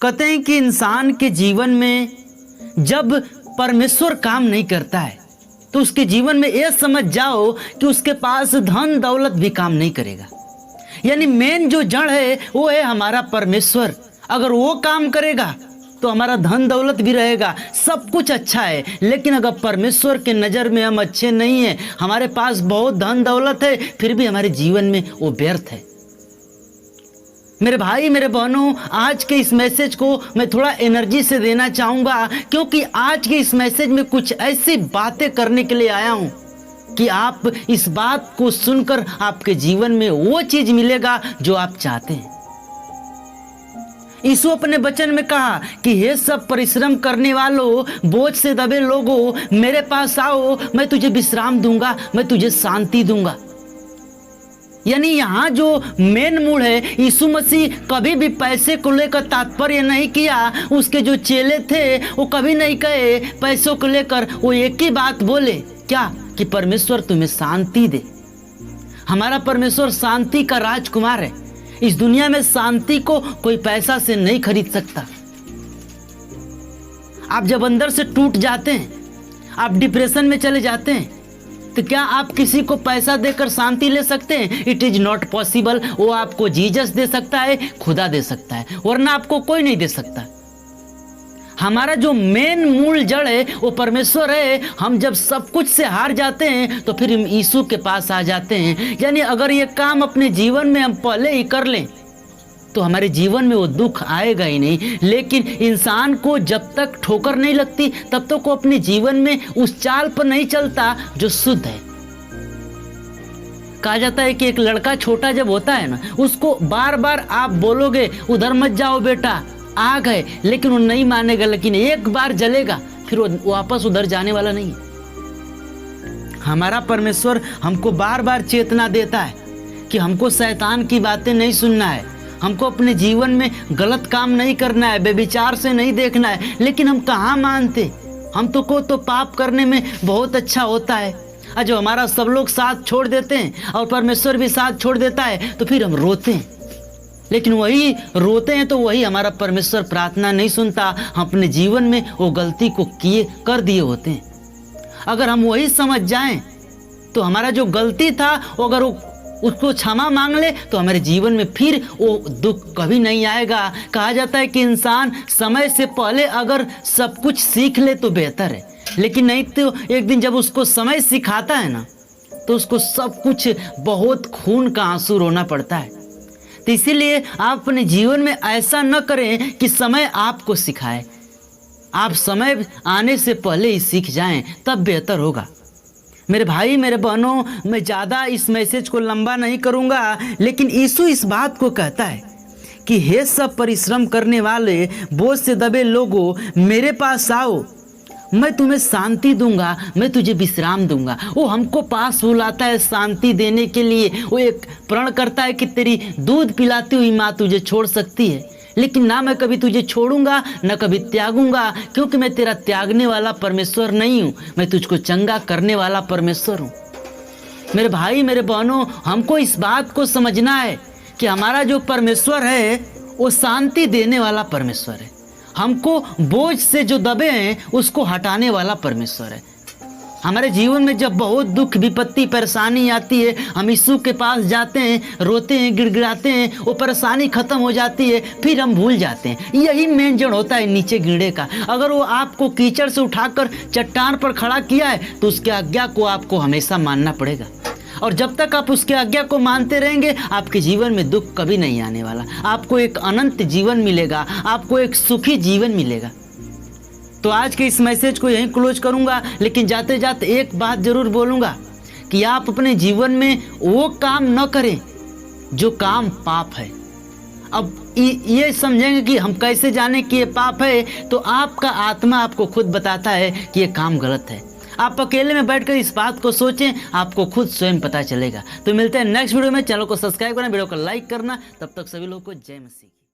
कहते हैं कि इंसान के जीवन में जब परमेश्वर काम नहीं करता है तो उसके जीवन में यह समझ जाओ कि उसके पास धन दौलत भी काम नहीं करेगा। यानी मेन जो जड़ है वो है हमारा परमेश्वर। अगर वो काम करेगा तो हमारा धन दौलत भी रहेगा, सब कुछ अच्छा है। लेकिन अगर परमेश्वर के नज़र में हम अच्छे नहीं हैं, हमारे पास बहुत धन दौलत है, फिर भी हमारे जीवन में वो व्यर्थ है। मेरे भाई मेरे बहनों, आज के इस मैसेज को मैं थोड़ा एनर्जी से देना चाहूँगा, क्योंकि आज के इस मैसेज में कुछ ऐसी बातें करने के लिए आया हूँ कि आप इस बात को सुनकर आपके जीवन में वो चीज़ मिलेगा जो आप चाहते हैं। यीशु अपने वचन में कहा कि हे सब परिश्रम करने वालों, बोझ से दबे लोगों, मेरे पास आओ, मैं तुझे विश्राम दूंगा, मैं तुझे शांति दूंगा। यानी यहाँ जो मेन मूड है, यीशु मसीह कभी भी पैसे को लेकर तात्पर्य नहीं किया। उसके जो चेले थे वो कभी नहीं कहे पैसों को लेकर, वो एक ही बात बोले, क्या कि परमेश्वर तुम्हें शांति दे। हमारा परमेश्वर शांति का राजकुमार है। इस दुनिया में शांति को कोई पैसा से नहीं खरीद सकता। आप जब अंदर से टूट जाते हैं, आप डिप्रेशन में चले जाते हैं, तो क्या आप किसी को पैसा देकर शांति ले सकते हैं? It is not possible. वो आपको जीसस दे सकता है, खुदा दे सकता है, वरना आपको कोई नहीं दे सकता। हमारा जो मेन मूल जड़ है वो परमेश्वर है। हम जब सब कुछ से हार जाते हैं तो फिर हम यीशु के पास आ जाते हैं। यानी अगर ये काम अपने जीवन में हम पहले ही कर लें तो हमारे जीवन में वो दुख आएगा ही नहीं। लेकिन इंसान को जब तक ठोकर नहीं लगती तब तक वो अपने जीवन में उस चाल पर नहीं चलता जो शुद्ध है। कहा जाता है कि एक लड़का छोटा जब होता है ना, उसको बार बार आप बोलोगे उधर मत जाओ बेटा, आ गए, लेकिन वो नहीं मानेगा। लेकिन एक बार जलेगा फिर वो वापस उधर जाने वाला नहीं है। हमारा परमेश्वर हमको बार बार चेतना देता है कि हमको शैतान की बातें नहीं सुनना है, हमको अपने जीवन में गलत काम नहीं करना है, बेविचार से नहीं देखना है। लेकिन हम कहाँ मानते, हम तो पाप करने में बहुत अच्छा होता है। और जो हमारा सब लोग साथ छोड़ देते हैं और परमेश्वर भी साथ छोड़ देता है तो फिर हम रोते हैं। लेकिन वही रोते हैं तो वही हमारा परमेश्वर प्रार्थना नहीं सुनता। हम अपने जीवन में वो गलती को कर दिए होते हैं। अगर हम वही समझ जाएं तो हमारा जो गलती था वो अगर उसको क्षमा मांग ले तो हमारे जीवन में फिर वो दुख कभी नहीं आएगा। कहा जाता है कि इंसान समय से पहले अगर सब कुछ सीख ले तो बेहतर है, लेकिन नहीं तो एक दिन जब उसको समय सिखाता है ना तो उसको सब कुछ बहुत खून का आंसू रोना पड़ता है। तो इसीलिए आप अपने जीवन में ऐसा न करें कि समय आपको सिखाए। आप समय आने से पहले ही सीख जाएं, तब बेहतर होगा। मेरे भाई मेरे बहनों, मैं ज़्यादा इस मैसेज को लंबा नहीं करूँगा, लेकिन यीशु इस बात को कहता है कि हे सब परिश्रम करने वाले, बोझ से दबे लोगों, मेरे पास आओ, मैं तुम्हें शांति दूंगा, मैं तुझे विश्राम दूंगा। वो हमको पास बुलाता है शांति देने के लिए। वो एक प्रण करता है कि तेरी दूध पिलाती हुई माँ तुझे छोड़ सकती है, लेकिन ना मैं कभी तुझे छोड़ूंगा न कभी त्यागूंगा, क्योंकि मैं तेरा त्यागने वाला परमेश्वर नहीं हूँ, मैं तुझको चंगा करने वाला परमेश्वर हूँ। मेरे भाई मेरे बहनों, हमको इस बात को समझना है कि हमारा जो परमेश्वर है वो शांति देने वाला परमेश्वर है। हमको बोझ से जो दबे हैं उसको हटाने वाला परमेश्वर है। हमारे जीवन में जब बहुत दुख विपत्ति परेशानी आती है, हम यीशु के पास जाते हैं, रोते हैं, गिड़गिड़ाते हैं, वो परेशानी खत्म हो जाती है, फिर हम भूल जाते हैं। यही मेन जड़ होता है नीचे गिरने का। अगर वो आपको कीचड़ से उठाकर चट्टान पर खड़ा किया है तो उसकी आज्ञा को आपको हमेशा मानना पड़ेगा। और जब तक आप उसके आज्ञा को मानते रहेंगे, आपके जीवन में दुख कभी नहीं आने वाला। आपको एक अनंत जीवन मिलेगा, आपको एक सुखी जीवन मिलेगा। तो आज के इस मैसेज को यहीं क्लोज करूंगा, लेकिन जाते जाते एक बात जरूर बोलूंगा कि आप अपने जीवन में वो काम न करें जो काम पाप है। अब ये समझेंगे कि हम कैसे जाने कि ये पाप है, तो आपका आत्मा आपको खुद बताता है कि ये काम गलत है। आप अकेले में बैठकर इस बात को सोचें, आपको खुद स्वयं पता चलेगा। तो मिलते हैं नेक्स्ट वीडियो में। चैनल को सब्सक्राइब करना, वीडियो को लाइक करना। तब तक सभी लोगों को जय मसीह।